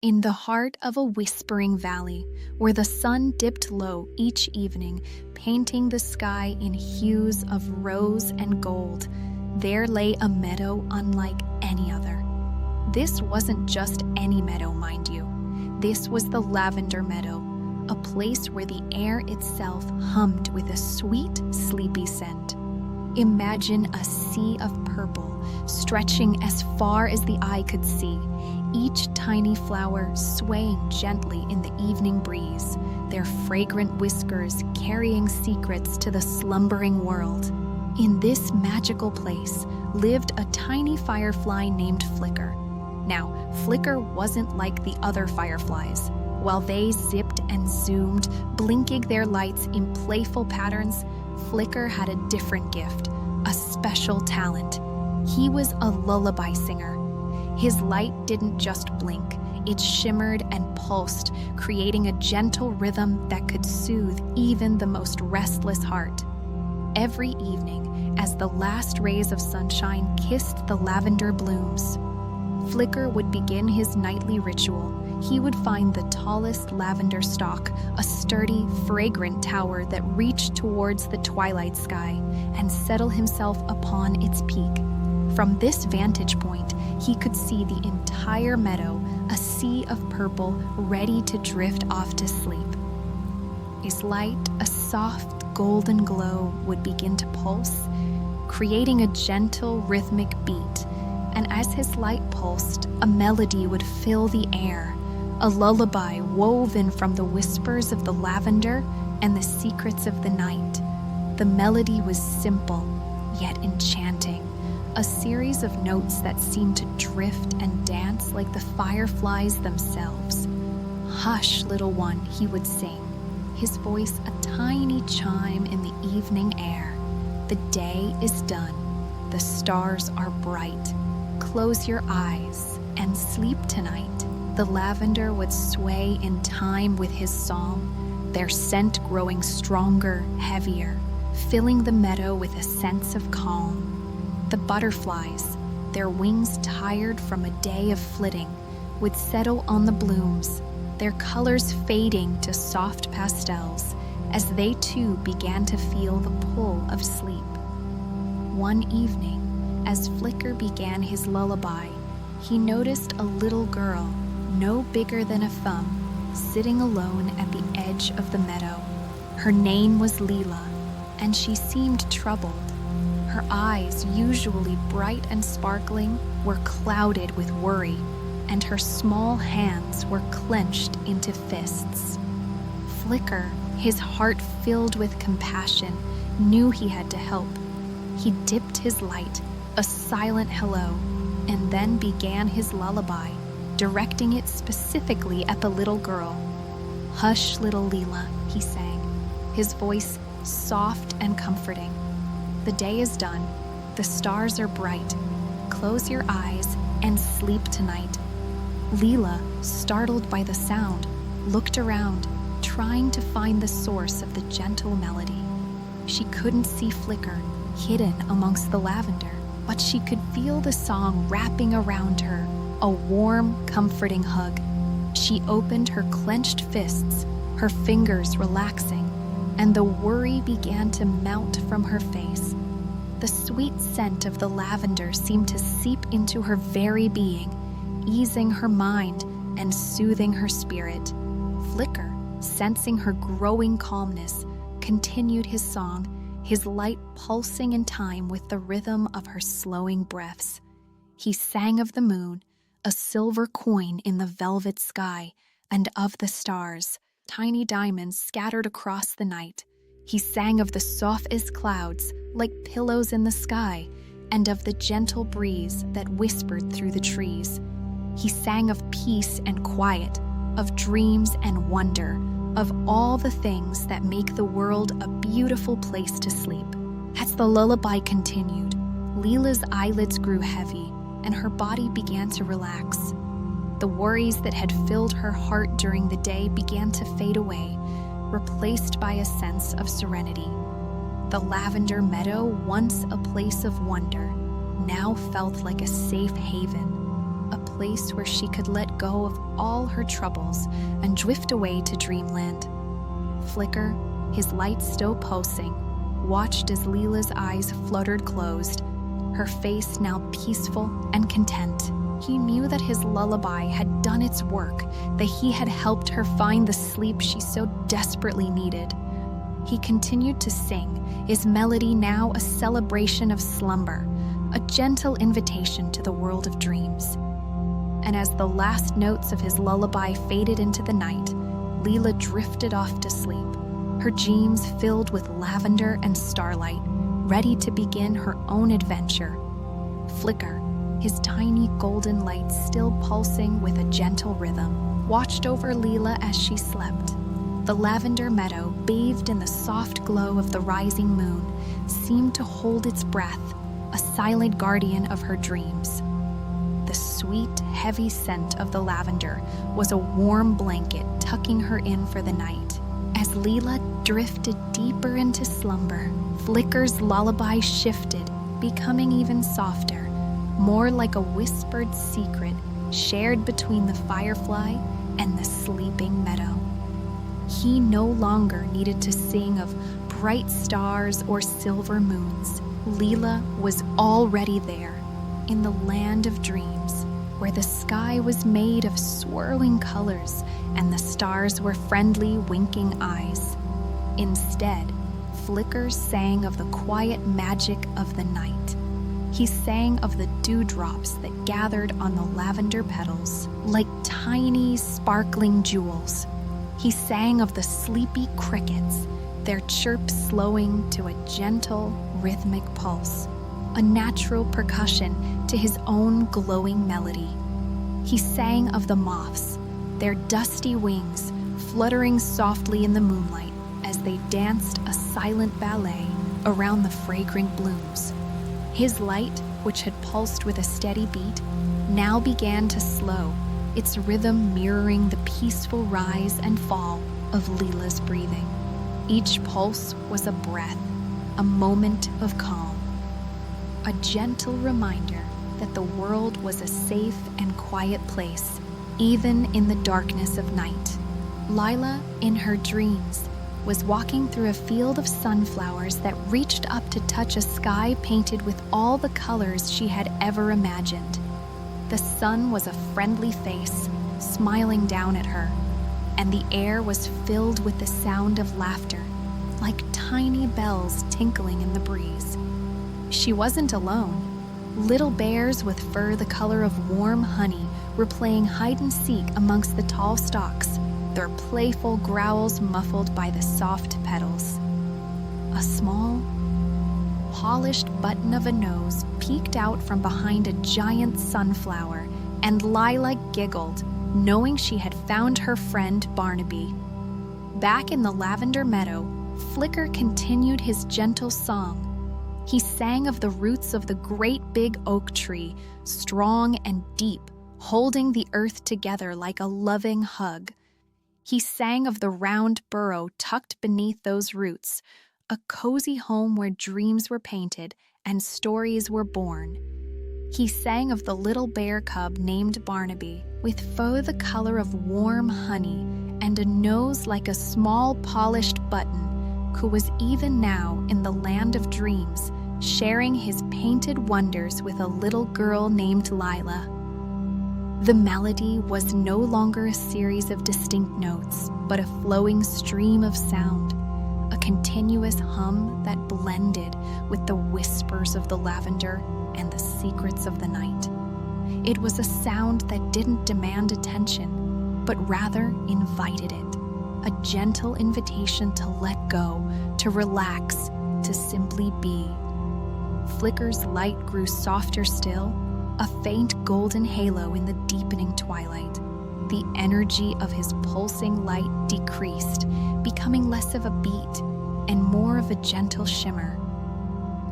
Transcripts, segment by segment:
In the heart of a whispering valley, where the sun dipped low each evening, painting the sky in hues of rose and gold, there lay a meadow unlike any other. This wasn't just any meadow, mind you. This was the Lavender Meadow, a place where the air itself hummed with a sweet, sleepy scent. Imagine a sea of purple stretching as far as the eye could see, each tiny flower swaying gently in the evening breeze, their fragrant whiskers carrying secrets to the slumbering world. In this magical place lived a tiny firefly named Flicker. Now, Flicker wasn't like the other fireflies. While they zipped and zoomed, blinking their lights in playful patterns, Flicker had a different gift, a special talent. He was a lullaby singer. His light didn't just blink, it shimmered and pulsed, creating a gentle rhythm that could soothe even the most restless heart. Every evening, as the last rays of sunshine kissed the lavender blooms, Flicker would begin his nightly ritual. He would find the tallest lavender stalk, a sturdy, fragrant tower that reached towards the twilight sky, and settle himself upon its peak. From this vantage point, he could see the entire meadow, a sea of purple, ready to drift off to sleep. His light, a soft golden glow, would begin to pulse, creating a gentle rhythmic beat. And as his light pulsed, a melody would fill the air, a lullaby woven from the whispers of the lavender and the secrets of the night. The melody was simple, yet enchanting, a series of notes that seemed to drift and dance like the fireflies themselves. "Hush, little one," he would sing, his voice a tiny chime in the evening air. "The day is done. The stars are bright. Close your eyes and sleep tonight." The lavender would sway in time with his song, their scent growing stronger, heavier, filling the meadow with a sense of calm. The butterflies, their wings tired from a day of flitting, would settle on the blooms, their colors fading to soft pastels as they too began to feel the pull of sleep. One evening, as Flicker began his lullaby, he noticed a little girl, no bigger than a thumb, sitting alone at the edge of the meadow. Her name was Leela, and she seemed troubled. Her eyes, usually bright and sparkling, were clouded with worry, and her small hands were clenched into fists. Flicker, his heart filled with compassion, knew he had to help. He dipped his light, a silent hello, and then began his lullaby, directing it specifically at the little girl. "Hush, little Leela," he sang, his voice soft and comforting. "The day is done. The stars are bright. Close your eyes and sleep tonight." Leela, startled by the sound, looked around, trying to find the source of the gentle melody. She couldn't see Flicker, hidden amongst the lavender, but she could feel the song wrapping around her, a warm, comforting hug. She opened her clenched fists, her fingers relaxing, and the worry began to mount from her face. The sweet scent of the lavender seemed to seep into her very being, easing her mind and soothing her spirit. Flicker, sensing her growing calmness, continued his song, his light pulsing in time with the rhythm of her slowing breaths. He sang of the moon, a silver coin in the velvet sky, and of the stars, tiny diamonds scattered across the night. He sang of the softest clouds, like pillows in the sky, and of the gentle breeze that whispered through the trees. He sang of peace and quiet, of dreams and wonder, of all the things that make the world a beautiful place to sleep. As the lullaby continued, Leela's eyelids grew heavy, and her body began to relax. The worries that had filled her heart during the day began to fade away, replaced by a sense of serenity. The Lavender Meadow, once a place of wonder, now felt like a safe haven. a place where she could let go of all her troubles and drift away to dreamland. Flicker, his light still pulsing, watched as Leela's eyes fluttered closed, her face now peaceful and content. He knew that his lullaby had done its work, that he had helped her find the sleep she so desperately needed. He continued to sing, his melody now a celebration of slumber, a gentle invitation to the world of dreams. And as the last notes of his lullaby faded into the night, Leela drifted off to sleep, her dreams filled with lavender and starlight, ready to begin her own adventure. Flicker, his tiny golden light still pulsing with a gentle rhythm, watched over Leela as she slept. The Lavender Meadow, bathed in the soft glow of the rising moon, seemed to hold its breath, a silent guardian of her dreams. The sweet, heavy scent of the lavender was a warm blanket tucking her in for the night. As Leela drifted deeper into slumber, Flicker's lullaby shifted, becoming even softer, more like a whispered secret shared between the firefly and the sleeping meadow. He no longer needed to sing of bright stars or silver moons. Leela was already there, in the land of dreams, where the sky was made of swirling colors and the stars were friendly, winking eyes. Instead, Flicker sang of the quiet magic of the night. He sang of the dewdrops that gathered on the lavender petals like tiny, sparkling jewels. He sang of the sleepy crickets, their chirps slowing to a gentle, rhythmic pulse, a natural percussion to his own glowing melody. He sang of the moths, their dusty wings fluttering softly in the moonlight as they danced a silent ballet around the fragrant blooms. His light, which had pulsed with a steady beat, now began to slow, its rhythm mirroring the peaceful rise and fall of Leela's breathing. Each pulse was a breath, a moment of calm, a gentle reminder that the world was a safe and quiet place, even in the darkness of night. Lila, in her dreams, was walking through a field of sunflowers that reached up to touch a sky painted with all the colors she had ever imagined. The sun was a friendly face, smiling down at her, and the air was filled with the sound of laughter, like tiny bells tinkling in the breeze. She wasn't alone. Little bears with fur the color of warm honey were playing hide-and-seek amongst the tall stalks, their playful growls muffled by the soft petals. A small, polished button of a nose peeked out from behind a giant sunflower, and Lila giggled, knowing she had found her friend Barnaby. Back in the Lavender Meadow, Flicker continued his gentle song. He sang of the roots of the great big oak tree, strong and deep, holding the earth together like a loving hug. He sang of the round burrow tucked beneath those roots, a cozy home where dreams were painted and stories were born. He sang of the little bear cub named Barnaby, with fur the color of warm honey and a nose like a small polished button, who was even now in the land of dreams, sharing his painted wonders with a little girl named Lila. The melody was no longer a series of distinct notes, but a flowing stream of sound, a continuous hum that blended with the whispers of the lavender and the secrets of the night. It was a sound that didn't demand attention, but rather invited it, a gentle invitation to let go, to relax, to simply be. Flicker's light grew softer still, a faint golden halo in the deepening twilight. The energy of his pulsing light decreased, becoming less of a beat and more of a gentle shimmer.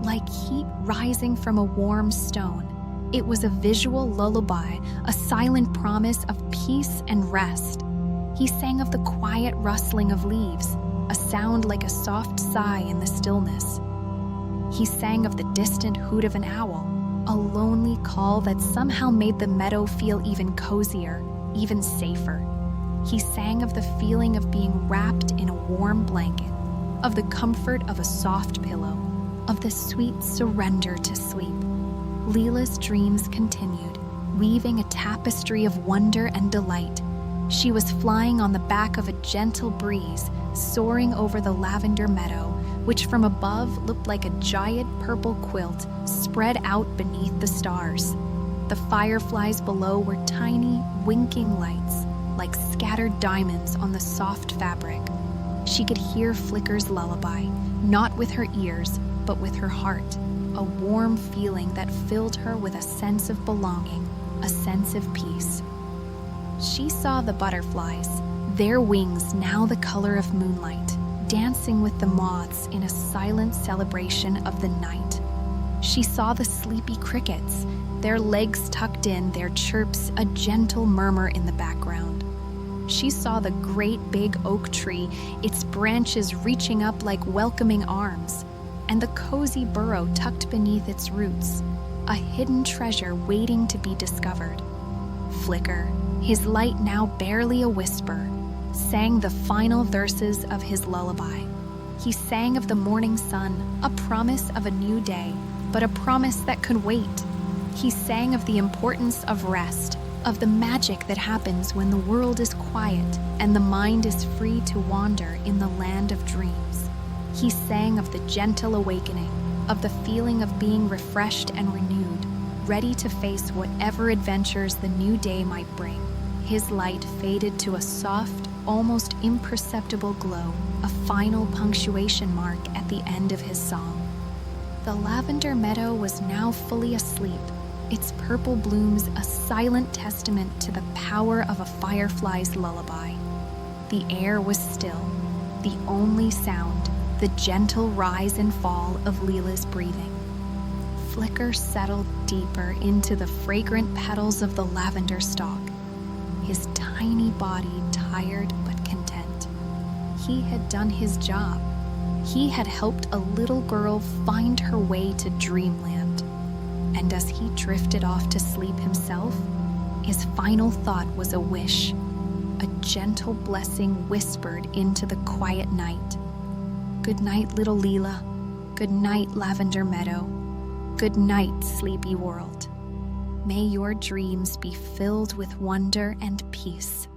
Like heat rising from a warm stone, it was a visual lullaby, a silent promise of peace and rest. He sang of the quiet rustling of leaves, a sound like a soft sigh in the stillness. He sang of the distant hoot of an owl, a lonely call that somehow made the meadow feel even cozier, even safer. He sang of the feeling of being wrapped in a warm blanket, of the comfort of a soft pillow, of the sweet surrender to sleep. Leela's dreams continued, weaving a tapestry of wonder and delight. She was flying on the back of a gentle breeze, soaring over the lavender meadow, which from above looked like a giant purple quilt spread out beneath the stars. The fireflies below were tiny, winking lights, like scattered diamonds on the soft fabric. She could hear Flicker's lullaby, not with her ears, but with her heart, a warm feeling that filled her with a sense of belonging, a sense of peace. She saw the butterflies, their wings now the color of moonlight, dancing with the moths in a silent celebration of the night. She saw the sleepy crickets, their legs tucked in, their chirps a gentle murmur in the background. She saw the great big oak tree, its branches reaching up like welcoming arms, and the cozy burrow tucked beneath its roots, a hidden treasure waiting to be discovered. Flicker, his light now barely a whisper, sang the final verses of his lullaby. He sang of the morning sun, a promise of a new day, but a promise that could wait. He sang of the importance of rest, of the magic that happens when the world is quiet and the mind is free to wander in the land of dreams. He sang of the gentle awakening, of the feeling of being refreshed and renewed, ready to face whatever adventures the new day might bring. His light faded to a soft, almost imperceptible glow, a final punctuation mark at the end of his song. The lavender meadow was now fully asleep, its purple blooms a silent testament to the power of a firefly's lullaby. The air was still, the only sound, the gentle rise and fall of Leela's breathing. Flicker settled deeper into the fragrant petals of the lavender stalk, his tiny body tired but content. He had done his job. He had helped a little girl find her way to dreamland. And as he drifted off to sleep himself, his final thought was a wish, a gentle blessing whispered into the quiet night. Good night, little Leela. Good night, Lavender Meadow. Good night, sleepy world. May your dreams be filled with wonder and peace.